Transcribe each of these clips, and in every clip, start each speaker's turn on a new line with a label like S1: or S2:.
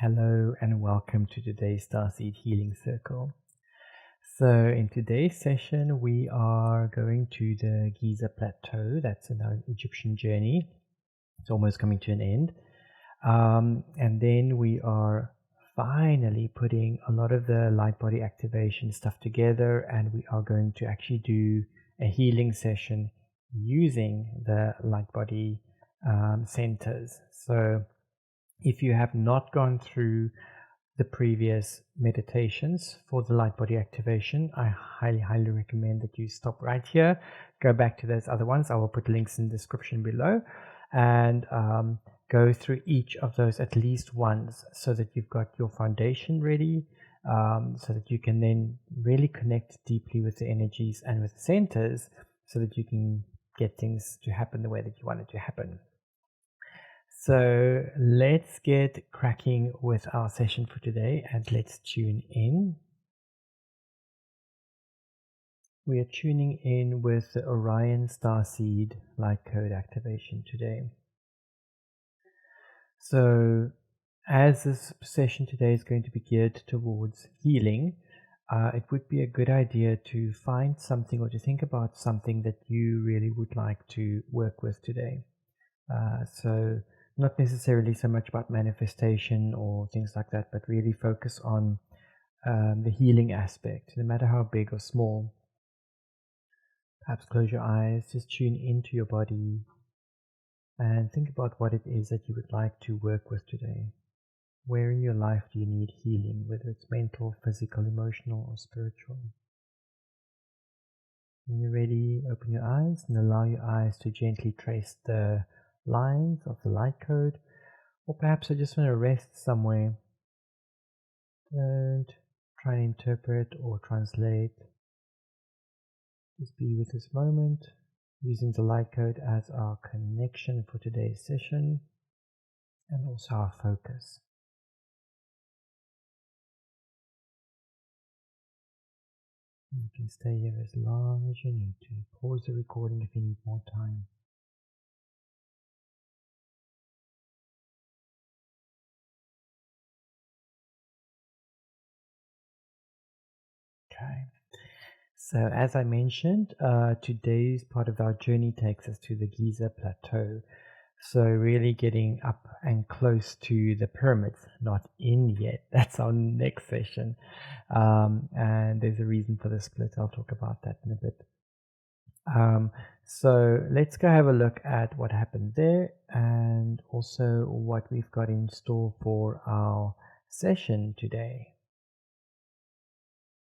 S1: Hello and welcome to today's Starseed Healing Circle. So in today's session we are going to the Giza Platteu. That's in our Egyptian journey. It's almost coming to an end. And then we are finally putting a lot of the Lightbody activation stuff together, and we are going to actually do a healing session using the Lightbody centers. So if you have not gone through the previous meditations for the Lightbody activation, I highly recommend that you stop right here, go back to those other ones. I will put links in the description below, and go through each of those at least once, so that you've got your foundation ready, so that you can then really connect deeply with the energies and with the centers, so that you can get things to happen the way that you want it to happen. So let's get cracking with our session for today, and let's tune in. We are tuning in with the Orion Starseed Lightcode Activation today. So as this session today is going to be geared towards healing, it would be a good idea to find something or to think about something that you really would like to work with today. So not necessarily so much about manifestation or things like that, but really focus on the healing aspect, no matter how big or small. Perhaps close your eyes, just tune into your body and think about what it is that you would like to work with today. Where in your life do you need healing, whether it's mental, physical, emotional, or spiritual? When you're ready, open your eyes and allow your eyes to gently trace the lines of the light code, or perhaps I just want to rest somewhere. Don't try and interpret or translate. Just be with this moment, using the light code as our connection for today's session and also our focus. You can stay here as long as you need to. Pause the recording if you need more time. Okay. So as I mentioned, today's part of our journey takes us to the Giza Platteu. So really getting up and close to the pyramids, not in yet. That's our next session. And there's a reason for the split. I'll talk about that in a bit. So let's go have a look at what happened there, and also what we've got in store for our session today.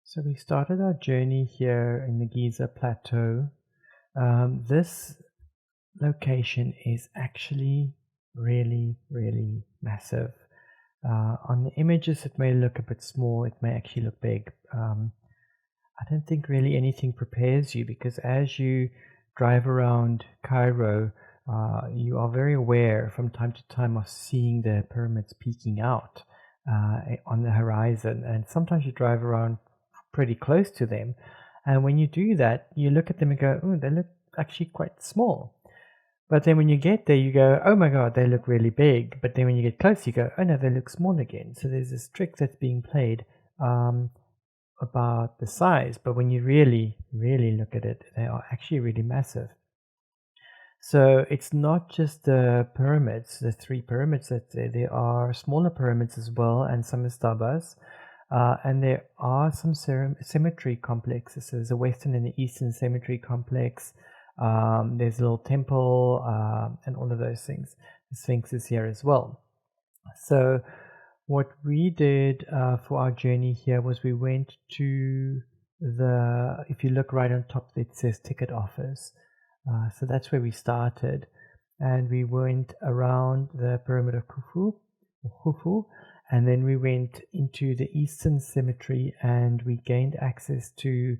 S1: So we started our journey here in the Giza Platteu. This location is actually really massive. On the images it may look a bit small, it may actually look big. I don't think really anything prepares you, because as you drive around Cairo, you are very aware from time to time of seeing the pyramids peeking out on the horizon, and sometimes you drive around pretty close to them, and when you do that you look at them and go, oh, they look actually quite small. But then when you get there you go, oh my god, they look really big. But then when you get close you go, oh no, they look small again. So there's this trick that's being played about the size, but when you really look at it, they are actually really massive. So it's not just the pyramids, the 3 pyramids that there are smaller pyramids as well, and some mastabas, and there are some cemetery complexes. So there's a western and the eastern cemetery complex. There's a little temple, and all of those things. The Sphinx is here as well. So what we did for our journey here was we went to the, if you look right on top, it says ticket office. So that's where we started, and we went around the pyramid of Khufu, and then we went into the eastern cemetery, and we gained access to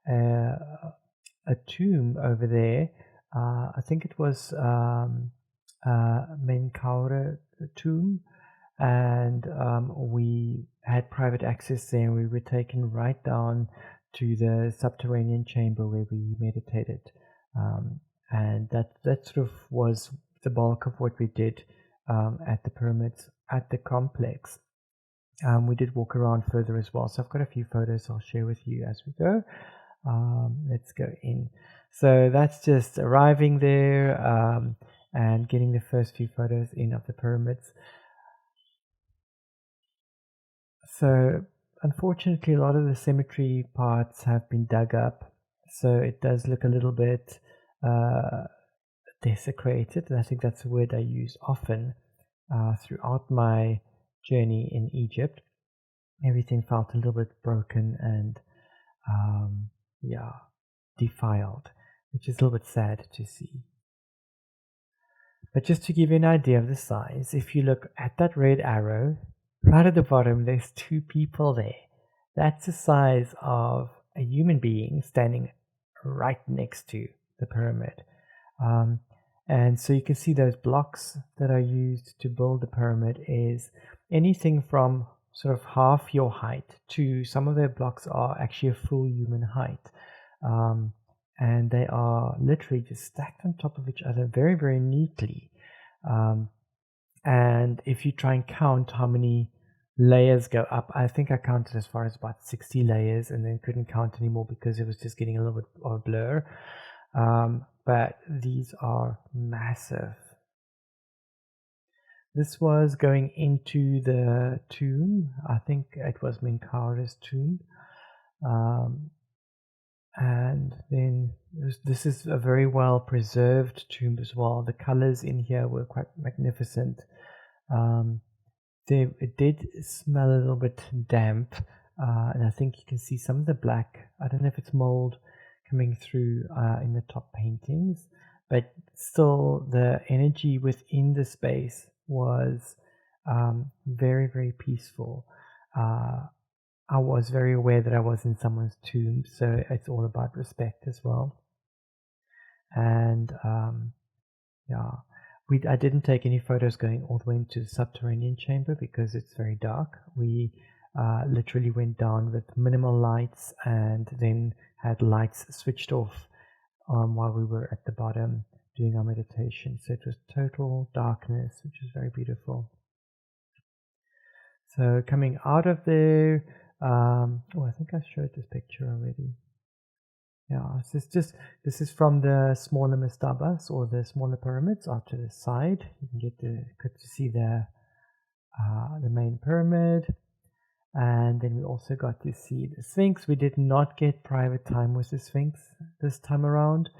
S1: a tomb over there. I think it was Menkaure tomb, and we had private access there, and we were taken right down to the subterranean chamber where we meditated, and that sort of was the bulk of what we did at the pyramids, at the complex. We did walk around further as well, so I've got a few photos I'll share with you as we go. Let's go in. So that's just arriving there and getting the first few photos in of the pyramids. So unfortunately, a lot of the cemetery parts have been dug up, so it does look a little bit desecrated, and I think that's a word I use often throughout my journey in Egypt. Everything felt a little bit broken and defiled, which is a little bit sad to see. But just to give you an idea of the size, if you look at that red arrow, right at the bottom, there's 2 people there. That's the size of a human being standing right next to the pyramid. And so you can see those blocks that are used to build the pyramid is anything from sort of half your height to some of their blocks are actually a full human height. And they are literally just stacked on top of each other very, very neatly. And if you try and count how many layers go up, I think I counted as far as about 60 layers and then couldn't count anymore because it was just getting a little bit of a blur. But these are massive. This was going into the tomb. I think it was Menkaura's tomb. And then this is a very well preserved tomb as well. The colors in here were quite magnificent. It did smell a little bit damp, and I think you can see some of the black. I don't know if it's mold coming through in the top paintings, but still the energy within the space was very, very peaceful. I was very aware that I was in someone's tomb, so it's all about respect as well. And I didn't take any photos going all the way into the subterranean chamber because it's very dark. We literally went down with minimal lights and then had lights switched off while we were at the bottom doing our meditation. So it was total darkness, which is very beautiful. So coming out of there, I think I showed this picture already. Yeah, this is from the smaller mastabas or the smaller pyramids out to the side. You can get to see the main pyramid, and then we also got to see the Sphinx. We did not get private time with the Sphinx this time around.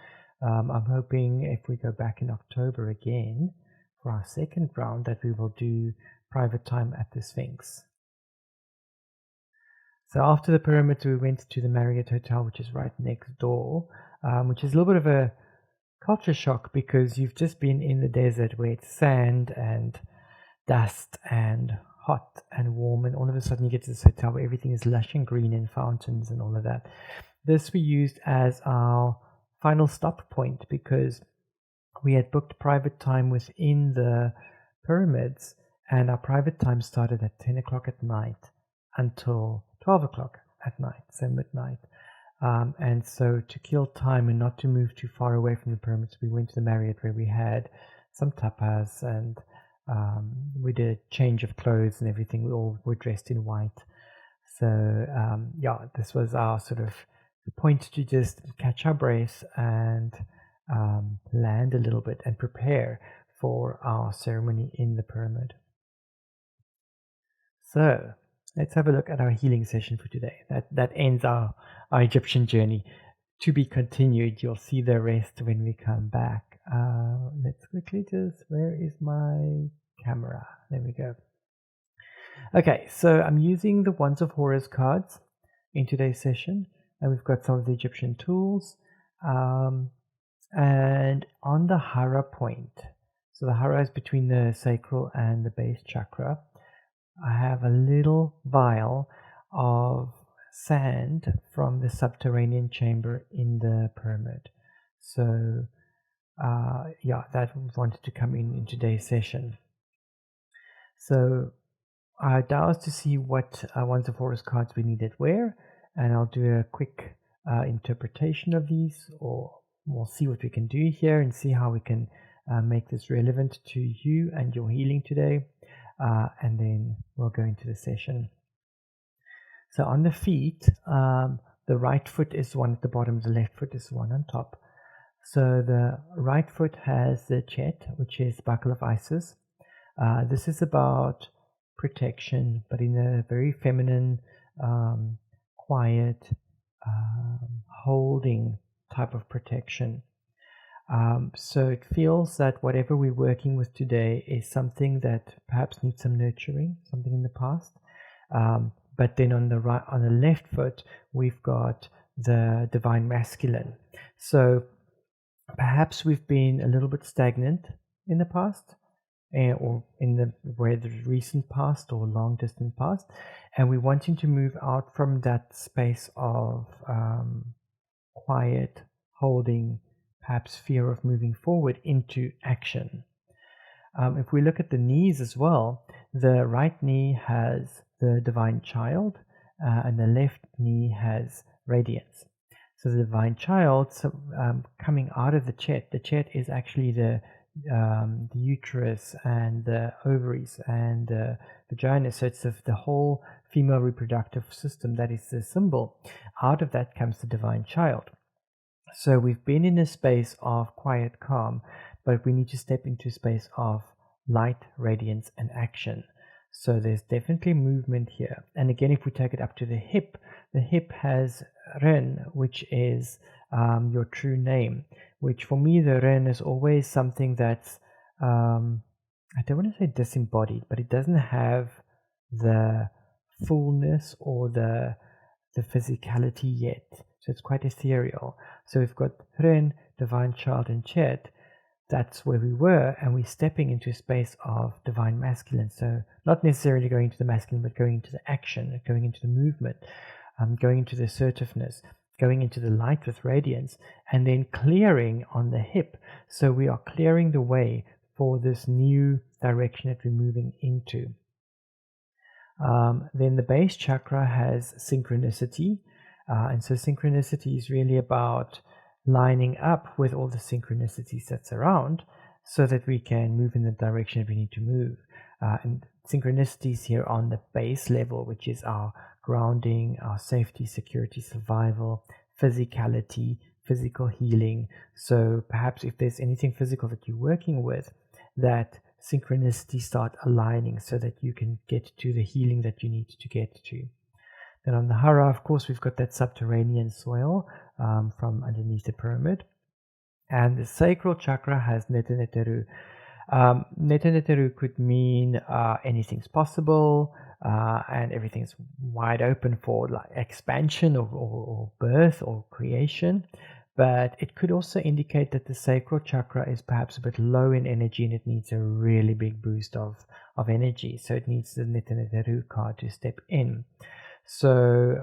S1: I'm hoping if we go back in October again for our second round that we will do private time at the Sphinx. So after the pyramids, we went to the Marriott Hotel, which is right next door, which is a little bit of a culture shock because you've just been in the desert where it's sand and dust and hot and warm, and all of a sudden you get to this hotel where everything is lush and green and fountains and all of that. This we used as our final stop point because we had booked private time within the pyramids, and our private time started at 10 o'clock at night until 12 o'clock at night, so midnight. And so to kill time and not to move too far away from the pyramids, we went to the Marriott where we had some tapas and we did a change of clothes and everything. We all were dressed in white. So this was our sort of point to just catch our breath and land a little bit and prepare for our ceremony in the pyramid. So let's have a look at our healing session for today. That ends our Egyptian journey. To be continued. You'll see the rest when we come back. Let's quickly where is my camera? There we go. Okay, so I'm using the Wands of Horus cards in today's session, and we've got some of the Egyptian tools. And on the Hara point, so the Hara is between the sacral and the base chakra, I have a little vial of sand from the subterranean chamber in the pyramid. So that wanted to come in today's session. So I dowsed to see what Wands of Horus cards we needed where, and I'll do a quick interpretation of these, or we'll see what we can do here and see how we can make this relevant to you and your healing today. and then we'll go into the session. So on the feet, the right foot is one at the bottom, the left foot is one on top. So the right foot has the Chet, which is buckle of Isis. This is about protection, but in a very feminine, quiet, holding type of protection. So it feels that whatever we're working with today is something that perhaps needs some nurturing, something in the past. But then on the left foot, we've got the divine masculine. So perhaps we've been a little bit stagnant in the past, or in the recent past or long distant past, and we're wanting to move out from that space of quiet, holding, perhaps fear of moving forward into action. If we look at the knees as well, the right knee has the divine child, and the left knee has radiance. So the divine child, coming out of the Chet is actually the uterus and the ovaries and the vagina. So it's the whole female reproductive system that is the symbol. Out of that comes the divine child. So we've been in a space of quiet calm, but we need to step into a space of light, radiance, and action. So there's definitely movement here. And again, if we take it up to the hip has Ren, which is your true name, which for me, the Ren is always something that's, I don't want to say disembodied, but it doesn't have the fullness or the physicality yet. So it's quite ethereal. So we've got Ren, divine child, and Chet. That's where we were, and we're stepping into a space of divine masculine. So not necessarily going into the masculine, but going into the action, going into the movement, going into the assertiveness, going into the light with radiance, and then clearing on the hip. So we are clearing the way for this new direction that we're moving into. Then the base chakra has synchronicity. And so synchronicity is really about lining up with all the synchronicities that's around so that we can move in the direction that we need to move. And synchronicities here on the base level, which is our grounding, our safety, security, survival, physicality, physical healing. So perhaps if there's anything physical that you're working with, that synchronicity start aligning so that you can get to the healing that you need to get to. Then on the Hara, of course, we've got that subterranean soil from underneath the pyramid. And the sacral chakra has Neteneteru. Neteneteru could mean anything's possible and everything's wide open for like expansion or birth or creation. But it could also indicate that the sacral chakra is perhaps a bit low in energy and it needs a really big boost of energy. So it needs the Neteneteru card to step in. So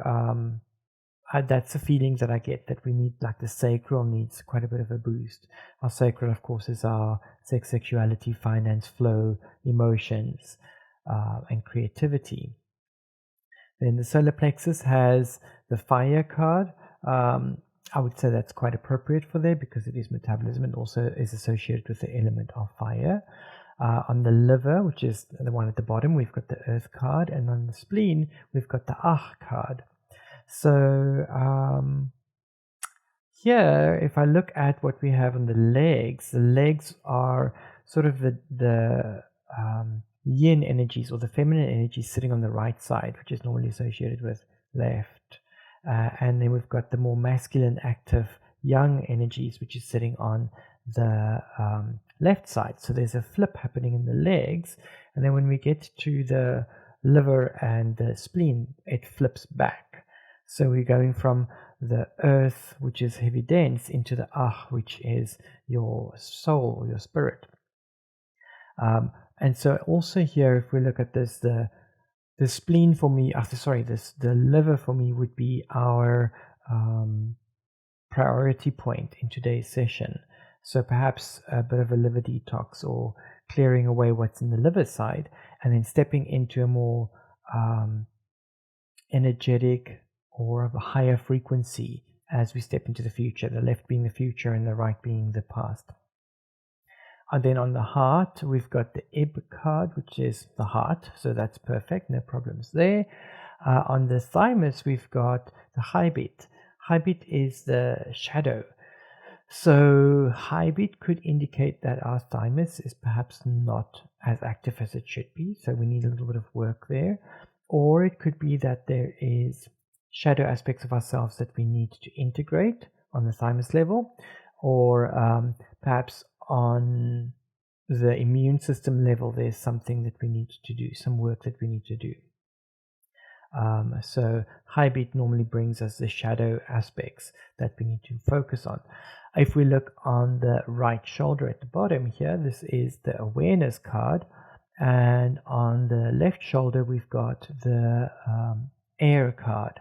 S1: that's a feeling that I get, that we need, like the sacral needs quite a bit of a boost. Our sacral, of course, is our sex, sexuality, finance, flow, emotions, and creativity. Then the solar plexus has the fire card. I would say that's quite appropriate for there because it is metabolism and also is associated with the element of fire. On the liver, which is the one at the bottom, we've got the earth card, and on the spleen, we've got the card. So here, if I look at what we have on the legs are sort of the yin energies or the feminine energies sitting on the right side, which is normally associated with left. And then we've got the more masculine, active, young energies, which is sitting on the left side. So there's a flip happening in the legs, and then when we get to the liver and the spleen, it flips back. So we're going from the earth, which is heavy dense, into the which is your soul or your spirit. And so also here, if we look at this, the spleen for me, the liver for me would be our priority point in today's session. So perhaps a bit of a liver detox or clearing away what's in the liver side, and then stepping into a more energetic or of a higher frequency as we step into the future, the left being the future and the right being the past. And then on the heart, we've got the Ib card, which is the heart. So that's perfect. No problems there. On the thymus, we've got the Hybit. Hybit is the shadow. So Hybit could indicate that our thymus is perhaps not as active as it should be. So we need a little bit of work there. Or it could be that there is shadow aspects of ourselves that we need to integrate on the thymus level, or perhaps on the immune system level, there's something that we need to do, some work that we need to do. So Hybit normally brings us the shadow aspects that we need to focus on. If we look on the right shoulder at the bottom here, this is the awareness card. And on the left shoulder, we've got the air card.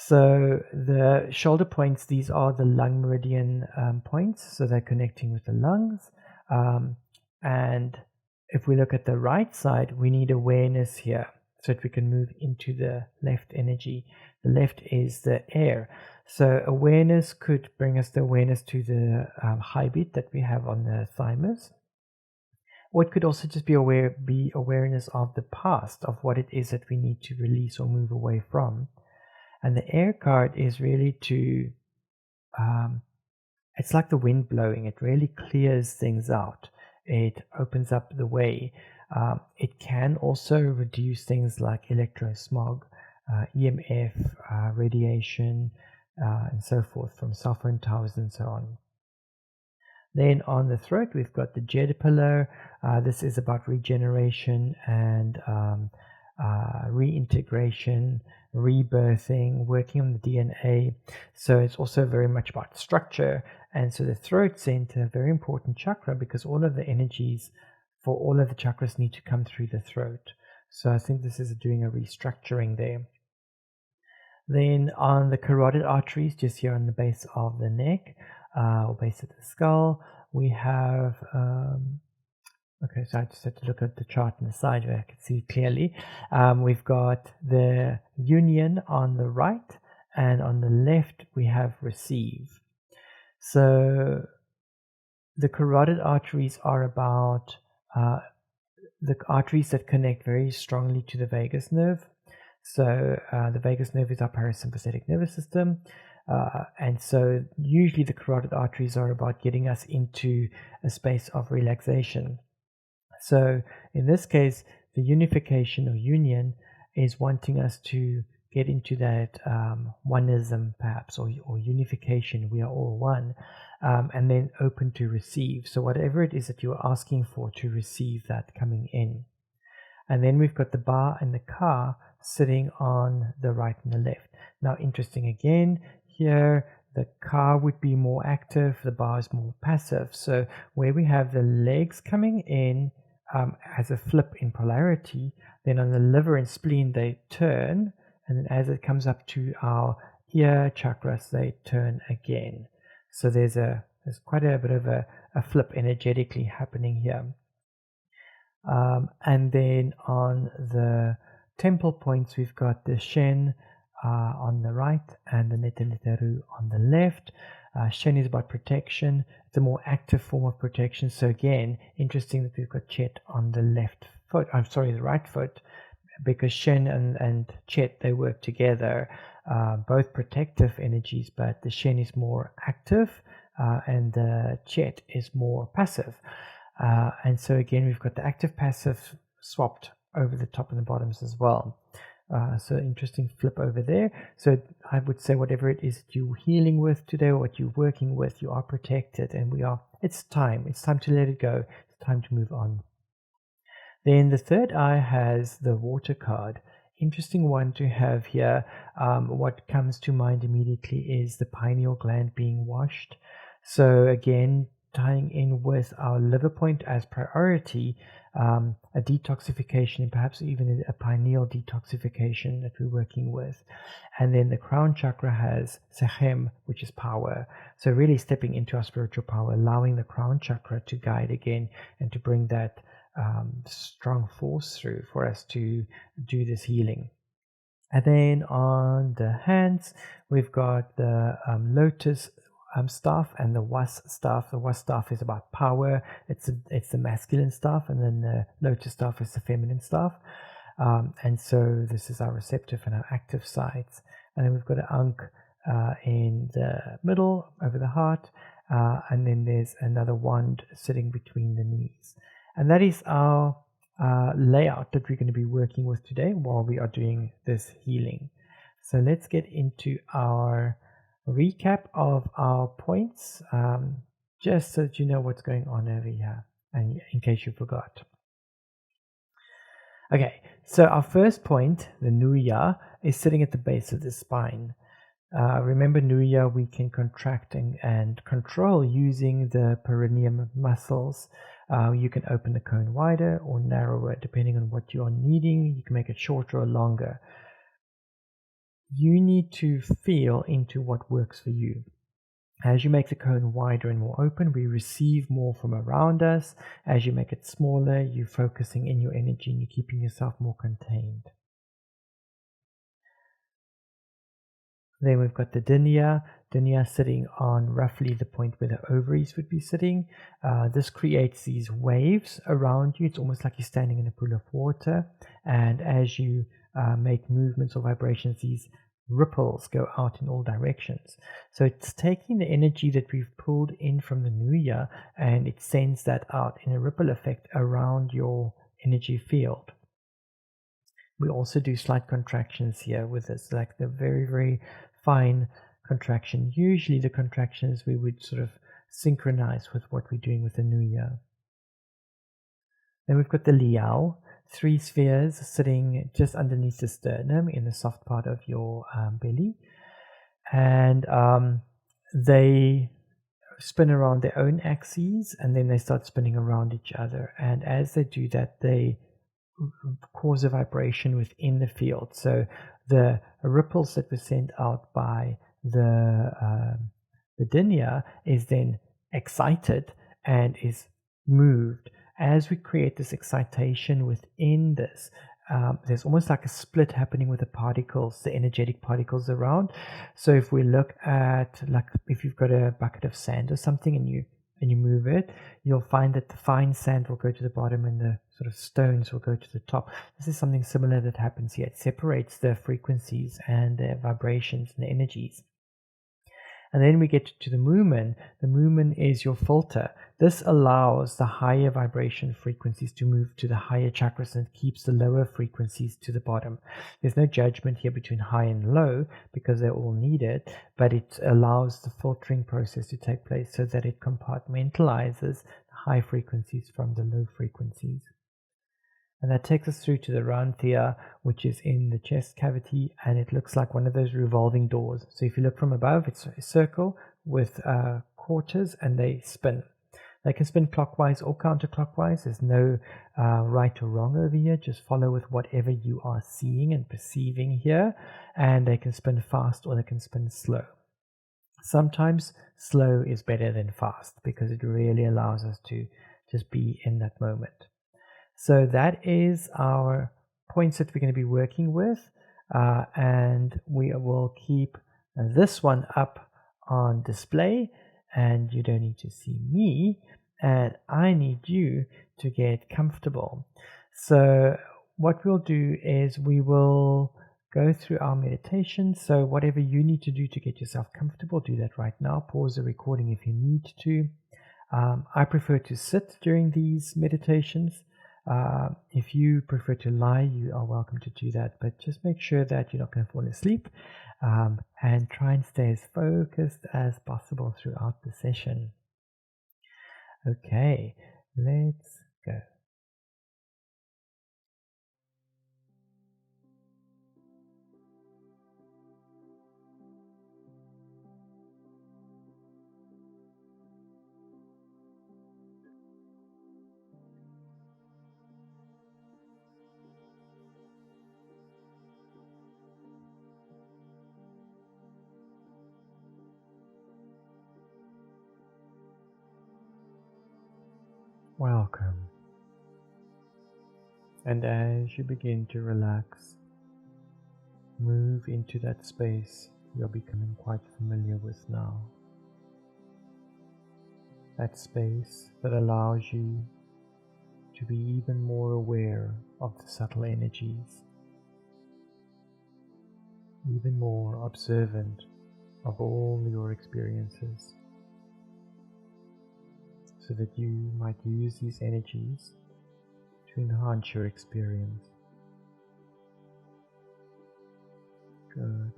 S1: So the shoulder points, these are the lung meridian points. So they're connecting with the lungs. And if we look at the right side, we need awareness here so that we can move into the left energy. The left is the air. So awareness could bring us the awareness to the Hybit that we have on the thymus. Or it could also just be awareness of the past, of what it is that we need to release or move away from. And the air card is really to, it's like the wind blowing. It really clears things out. It opens up the way. It can also reduce things like electrosmog, EMF, radiation, and so forth from cell phone towers and so on. Then on the throat, we've got the Jed pillar. This is about regeneration and reintegration, rebirthing, working on the DNA. So it's also very much about structure. And so the throat center, very important chakra, because all of the energies for all of the chakras need to come through the throat. So I think this is doing a restructuring there. Then on the carotid arteries, just here on the base of the neck, or base of the skull, we have, okay, so I just had to look at the chart on the side where I can see clearly. We've got the union on the right, and on the left we have receive. So the carotid arteries are about the arteries that connect very strongly to the vagus nerve. So the vagus nerve is our parasympathetic nervous system. And so usually the carotid arteries are about getting us into a space of relaxation. So in this case, the unification or union is wanting us to get into that oneism perhaps, or unification, we are all one, and then open to receive. So whatever it is that you're asking for, to receive that coming in. And then we've got the Ba and the Ka sitting on the right and the left. Now interesting again, here the Ka would be more active, the Ba is more passive. So where we have the legs coming in as a flip in polarity, then on the liver and spleen they turn, and then as it comes up to our ear chakras they turn again. So there's quite a bit of a flip energetically happening here. And then on the temple points we've got the Shen on the right and the Neteliteru on the left. Shen is about protection. It's a more active form of protection. So again, interesting that we've got Chet on the left foot. I'm sorry, the right foot, because Shen and Chet, they work together, both protective energies, but the Shen is more active and the Chet is more passive. And so again, we've got the active passive swapped over the top and the bottoms as well. So interesting flip over there. So I would say whatever it is that you're healing with today or what you're working with, you are protected, and it's time to let it go. It's time to move on. Then the third eye has the water card. Interesting one to have here. What comes to mind immediately is the pineal gland being washed. So again, tying in with our liver point as priority, a detoxification and perhaps even a pineal detoxification that we're working with. And then the crown chakra has Sechem, which is power. So really stepping into our spiritual power, allowing the crown chakra to guide again and to bring that strong force through for us to do this healing. And then on the hands, we've got the lotus staff, and the Was staff. The Was staff is about power. It's the masculine staff, and then the Lotus staff is the feminine staff. And so this is our receptive and our active sides. And then we've got an Ankh in the middle over the heart, and then there's another wand sitting between the knees. And that is our layout that we're going to be working with today while we are doing this healing. So let's get into our recap of our points, just so that you know what's going on over here, and in case you forgot. Okay, so our first point, the Nuya, is sitting at the base of the spine. Remember, Nuya we can contract and control using the perineum muscles. You can open the cone wider or narrower depending on what you are needing. You can make it shorter or longer. You need to feel into what works for you. As you make the cone wider and more open, we receive more from around us. As you make it smaller, you're focusing in your energy and you're keeping yourself more contained. Then we've got the Dinya sitting on roughly the point where the ovaries would be sitting. This creates these waves around you. It's almost like you're standing in a pool of water. And as you make movements or vibrations, these ripples go out in all directions. So it's taking the energy that we've pulled in from the Nuya and it sends that out in a ripple effect around your energy field. We also do slight contractions here with this, like the very, very fine contraction. Usually the contractions we would sort of synchronize with what we're doing with the Nuya. Then we've got the Liao, 3 spheres sitting just underneath the sternum in the soft part of your belly. And they spin around their own axes and then they start spinning around each other. And as they do that, they cause a vibration within the field. So the ripples that were sent out by the Dinya is then excited and is moved. As we create this excitation within this, there's almost like a split happening with the particles, the energetic particles around. So if we look at, like, if you've got a bucket of sand or something and you move it, you'll find that the fine sand will go to the bottom and the sort of stones will go to the top. This is something similar that happens here. It separates the frequencies and the vibrations and the energies. And then we get to the Moomin. The Moomin is your filter. This allows the higher vibration frequencies to move to the higher chakras and keeps the lower frequencies to the bottom. There's no judgment here between high and low because they're all needed, but it allows the filtering process to take place so that it compartmentalizes the high frequencies from the low frequencies. And that takes us through to the Rantia, which is in the chest cavity, and it looks like one of those revolving doors. So if you look from above, it's a circle with quarters, and they spin. They can spin clockwise or counterclockwise. There's no right or wrong over here. Just follow with whatever you are seeing and perceiving here, and they can spin fast or they can spin slow. Sometimes slow is better than fast because it really allows us to just be in that moment. So that is our points that we're going to be working with, and we will keep this one up on display, and you don't need to see me, and I need you to get comfortable. So what we'll do is we will go through our meditation. So whatever you need to do to get yourself comfortable, do that right now. Pause the recording if you need to. I prefer to sit during these meditations. If you prefer to lie, you are welcome to do that, but just make sure that you're not going to fall asleep, and try and stay as focused as possible throughout the session. Okay, let's go. Welcome. And as you begin to relax, move into that space you're becoming quite familiar with now. that space that allows you to be even more aware of the subtle energies, even more observant of all your experiences, so that you might use these energies to enhance your experience. Good.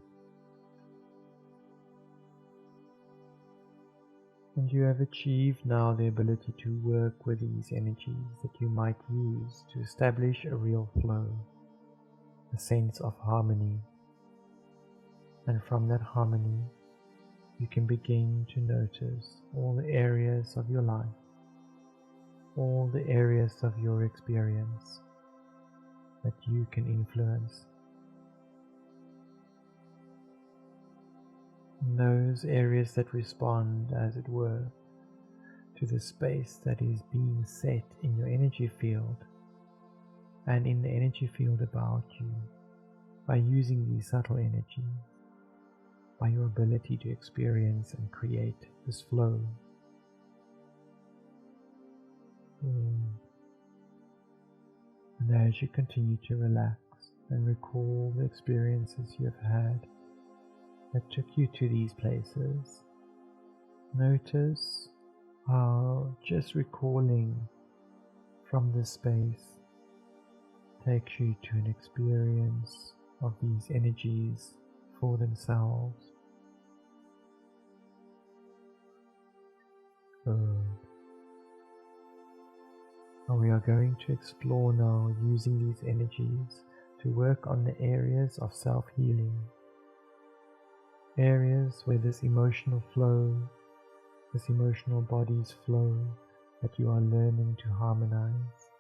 S1: And you have achieved now the ability to work with these energies that you might use to establish a real flow, a sense of harmony. And from that harmony, you can begin to notice all the areas of your life, all the areas of your experience that you can influence. Those areas that respond, as it were, to the space that is being set in your energy field and in the energy field about you, by using these subtle energies, by your ability to experience and create this flow. And as you continue to relax and recall the experiences you have had that took you to these places, notice how just recalling from this space takes you to an experience of these energies for themselves. Good. And we are going to explore now using these energies to work on the areas of self-healing. Areas where this emotional flow, this emotional body's flow that you are learning to harmonize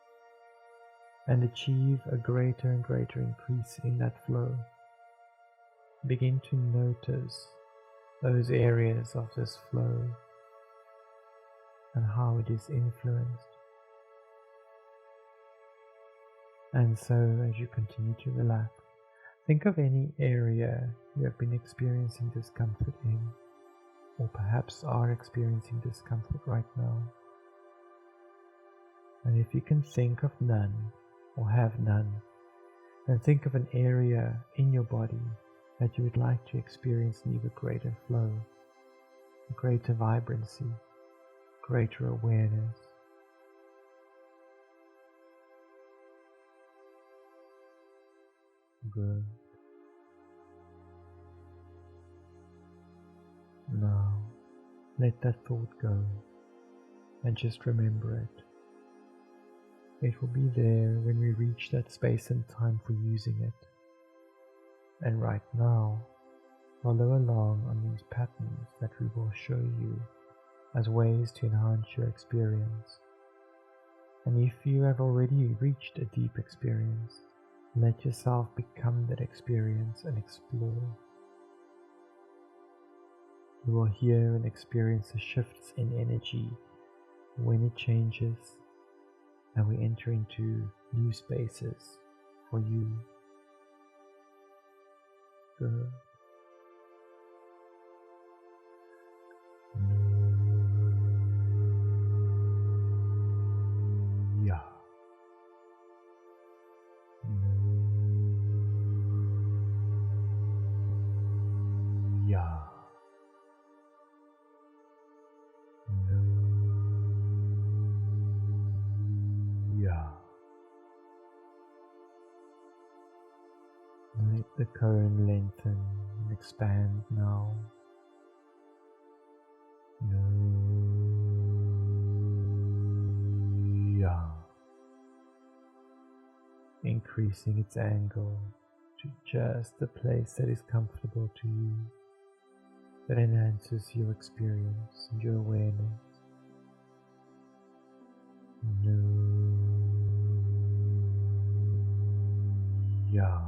S1: and achieve a greater and greater increase in that flow. Begin to notice those areas of this flow and how it is influenced. And so as you continue to relax, think of any area you have been experiencing discomfort in, or perhaps are experiencing discomfort right now. And if you can think of none, or have none, then think of an area in your body that you would like to experience an even greater flow, greater vibrancy, greater awareness. Good. Now, let that thought go and just remember it. It will be there when we reach that space and time for using it. And right now, follow along on these patterns that we will show you as ways to enhance your experience. And if you have already reached a deep experience, let yourself become that experience and explore. You will hear and experience the shifts in energy when it changes and we enter into new spaces for you. Good. Yeah. Yeah. Let the cone lengthen and expand now. Increasing its angle to just the place that is comfortable to you, that enhances your experience and your awareness. Yeah.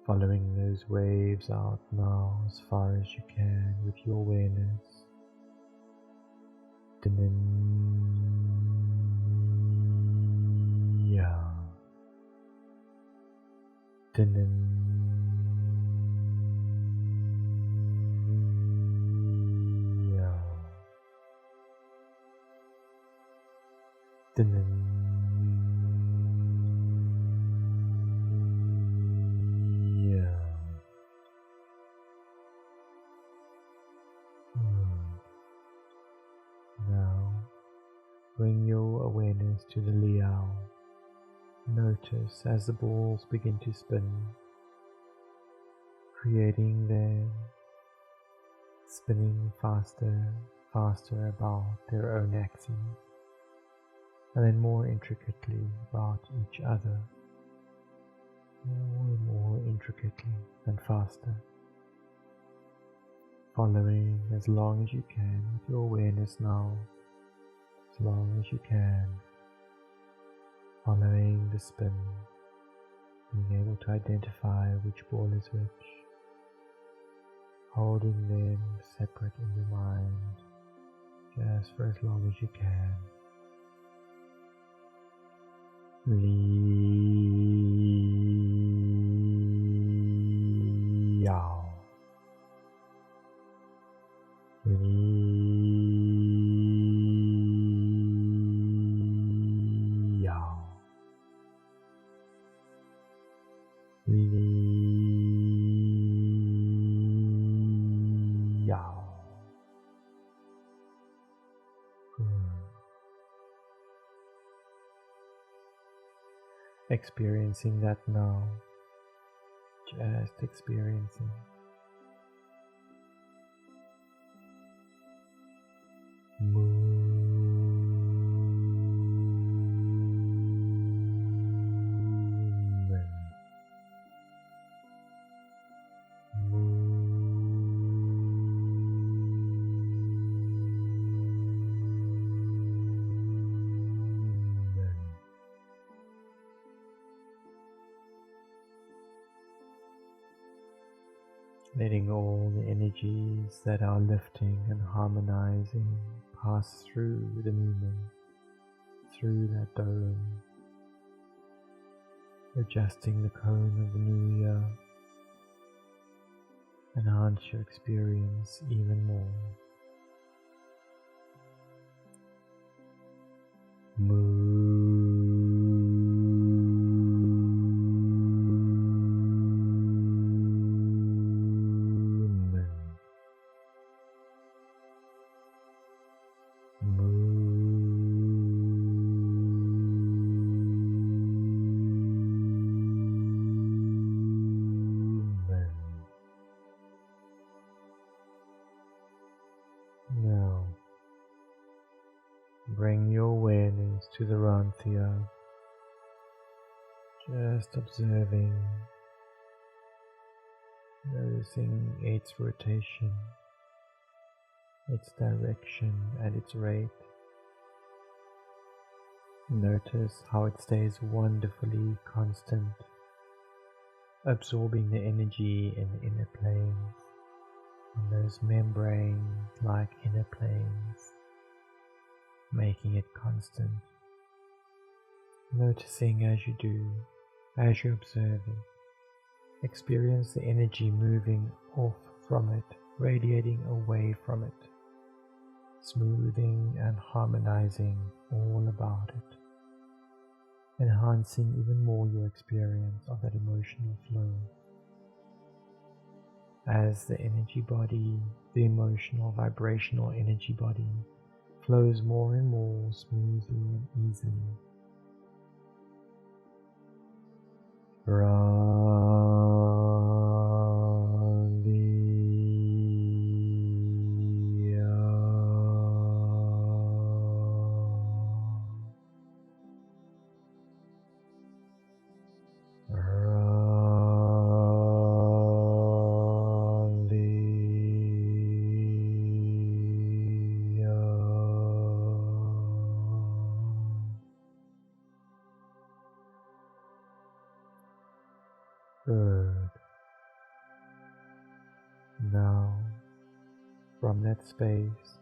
S1: Following those waves out now as far as you can with your awareness. Now, bring your awareness to the Liao. Notice as the balls begin to spin, creating them, spinning faster about their own axes, and then more intricately about each other, more and more intricately and faster. Following as long as you can with your awareness now, as long as you can, following the spin, being able to identify which ball is which, holding them separate in your mind, just for as long as you can. Liao. Experiencing that now, just experiencing. Letting all the energies that are lifting and harmonizing pass through the movement, through that dome, adjusting the cone of the new year, enhance your experience even more. Now, bring your awareness to the Ranthia, just observing, noticing its rotation, its direction and its rate. Notice how it stays wonderfully constant, absorbing the energy in the inner planes, on those membrane-like inner planes, making it constant. Noticing as you do, as you observe it, experience the energy moving off from it, radiating away from it, smoothing and harmonizing all about it, enhancing even more your experience of that emotional flow. As the energy body, the emotional, vibrational energy body, flows more and more smoothly and easily. Good. Now, from that space,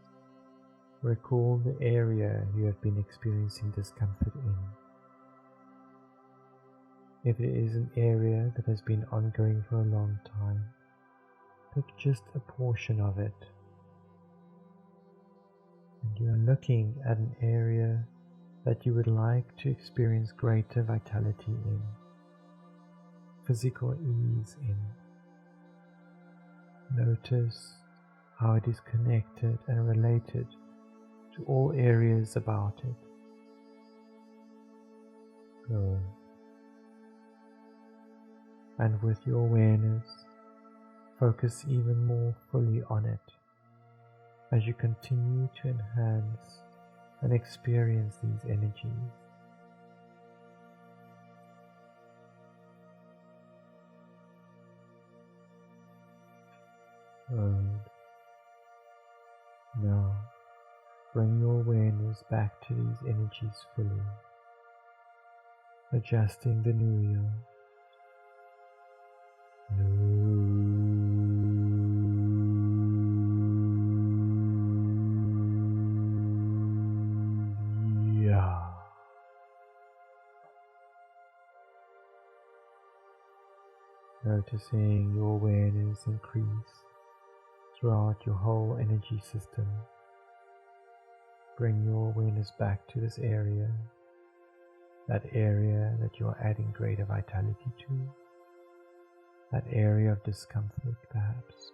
S1: recall the area you have been experiencing discomfort in. If it is an area that has been ongoing for a long time, pick just a portion of it. And you are looking at an area that you would like to experience greater vitality in, physical ease in. Notice how it is connected and related to all areas about it. Good. And with your awareness, focus even more fully on it as you continue to enhance and experience these energies. Good. Now, bring your awareness back to these energies fully, adjusting the new Noticing your awareness increase throughout your whole energy system. Bring your awareness back to this area, that area that you are adding greater vitality to, that area of discomfort perhaps.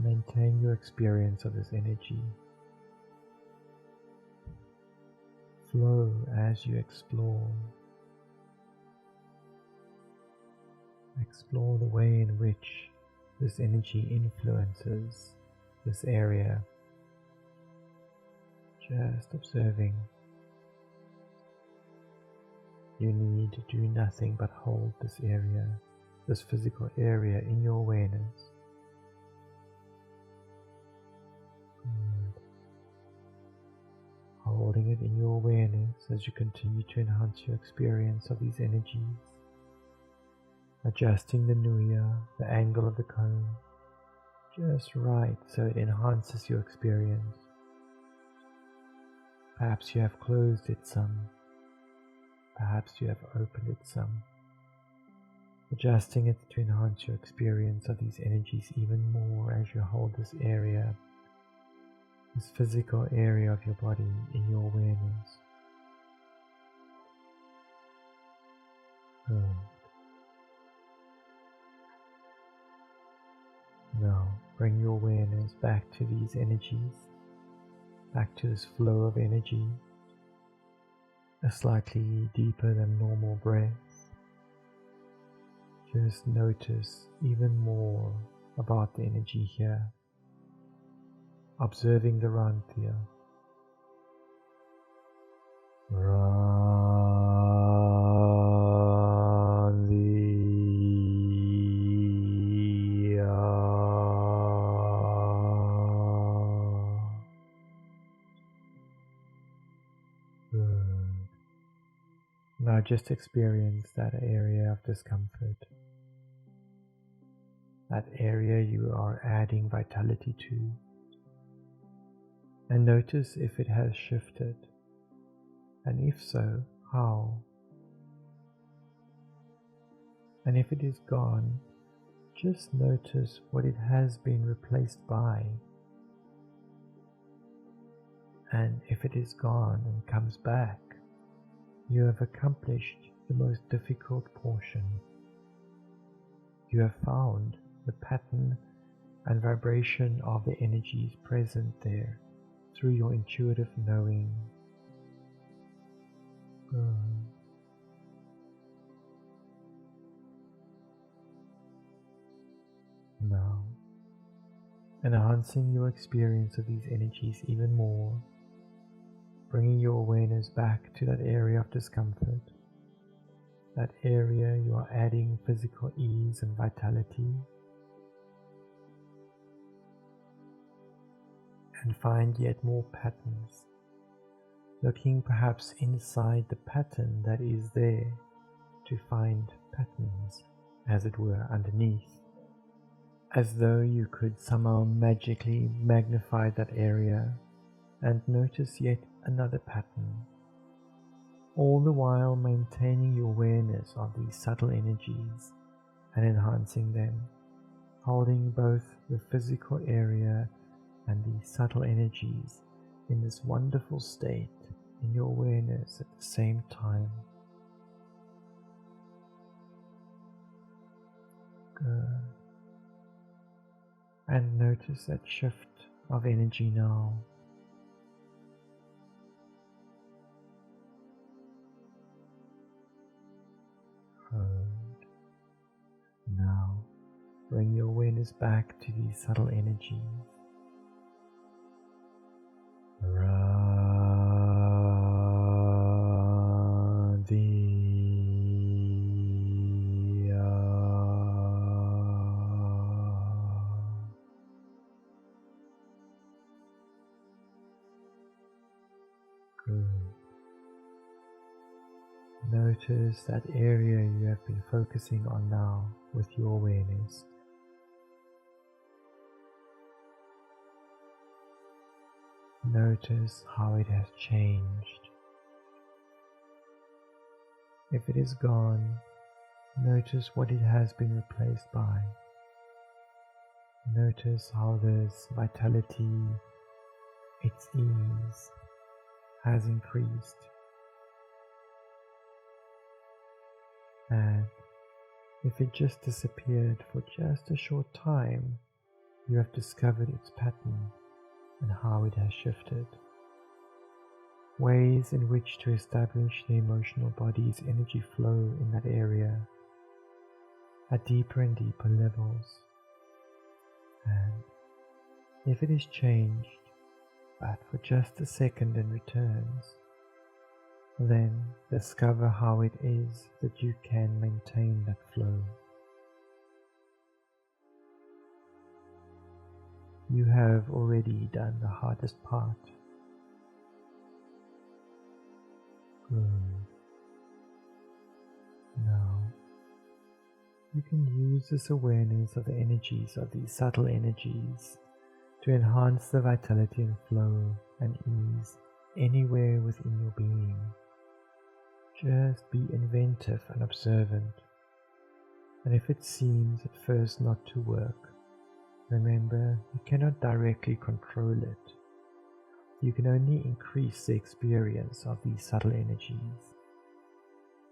S1: Maintain your experience of this energy. Flow as you explore. Explore the way in which this energy influences this area. Just observing. You need to do nothing but hold this area, this physical area in your awareness. Good. Holding it in your awareness as you continue to enhance your experience of these energies. Adjusting the nuya, the angle of the cone, just right so it enhances your experience. Perhaps you have closed it some, perhaps you have opened it some. Adjusting it to enhance your experience of these energies even more as you hold this area, this physical area of your body in your awareness. Good. Now, bring your awareness back to these energies, back to this flow of energy, a slightly deeper than normal breath. Just notice even more about the energy here, observing the Rantia. Now just experience that area of discomfort, that area you are adding vitality to, and notice if it has shifted, and if so, how. And if it is gone, just notice what it has been replaced by. And if it is gone and comes back, you have accomplished the most difficult portion. You have found the pattern and vibration of the energies present there through your intuitive knowing. Now, enhancing your experience of these energies even more, bringing your awareness back to that area of discomfort, that area you are adding physical ease and vitality, and find yet more patterns, looking perhaps inside the pattern that is there to find patterns, as it were, underneath, as though you could somehow magically magnify that area and notice yet another pattern, all the while maintaining your awareness of these subtle energies and enhancing them, holding both the physical area and the subtle energies in this wonderful state in your awareness at the same time. Good. And notice that shift of energy now. Good. Now bring your awareness back to these subtle energies. Good. Notice that area you have been focusing on now with your awareness. Notice how it has changed. If it is gone, notice what it has been replaced by. Notice how this vitality, its ease, has increased. And if it just disappeared for just a short time, you have discovered its pattern and how it has shifted. Ways in which to establish the emotional body's energy flow in that area at deeper and deeper levels. And if it is changed, but for just a second and returns, then discover how it is that you can maintain that flow. You have already done the hardest part. Good. Now, you can use this awareness of the energies of these subtle energies to enhance the vitality and flow and ease anywhere within your being. Just be inventive and observant, and if it seems at first not to work, remember you cannot directly control it. You can only increase the experience of these subtle energies,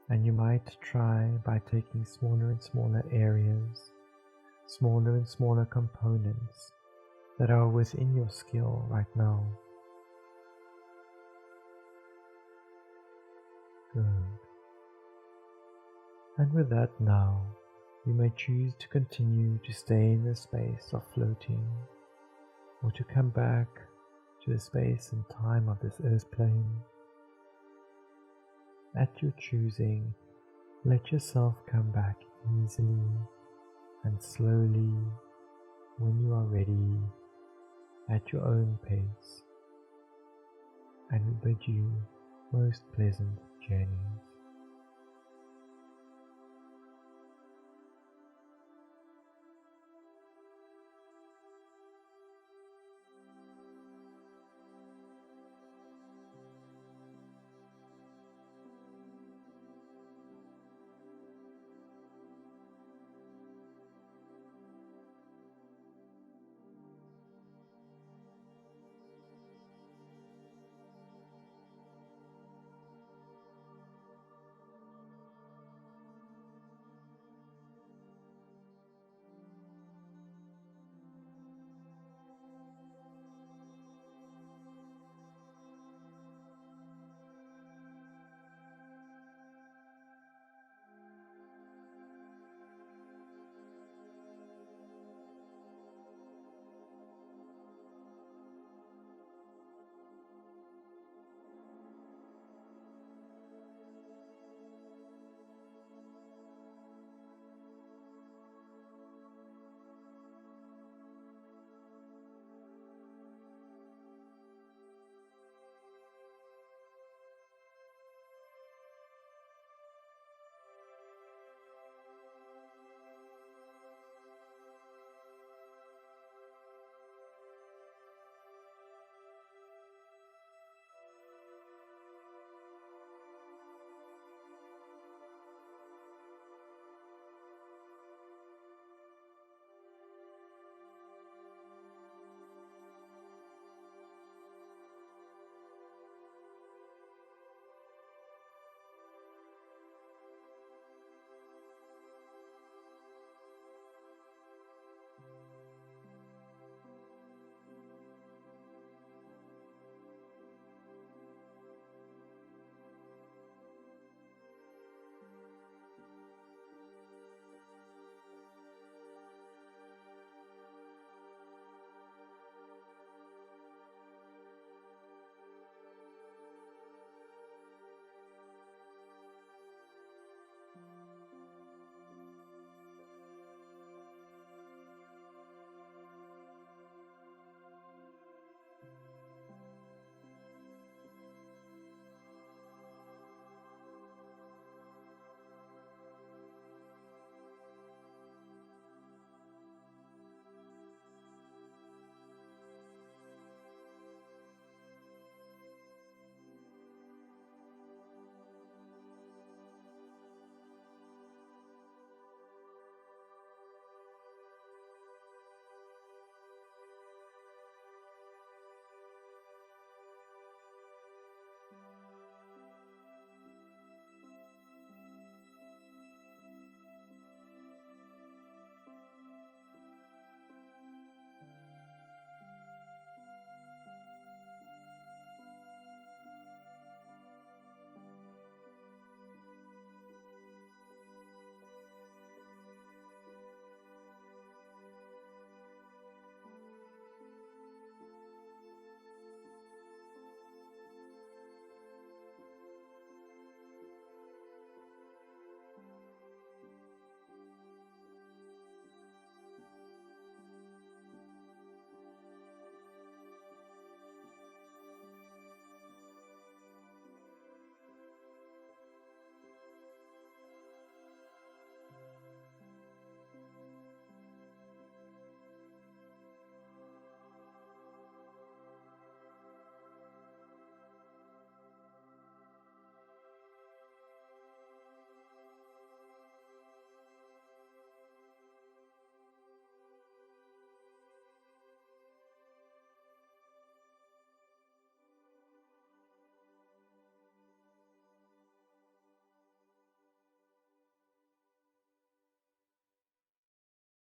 S1: and you might try by taking smaller and smaller areas, smaller and smaller components that are within your skill right now. Good. And with that now, you may choose to continue to stay in the space of floating, or to come back to the space and time of this earth plane. At your choosing, let yourself come back easily and slowly when you are ready, at your own pace, and we bid you most pleasant journeys.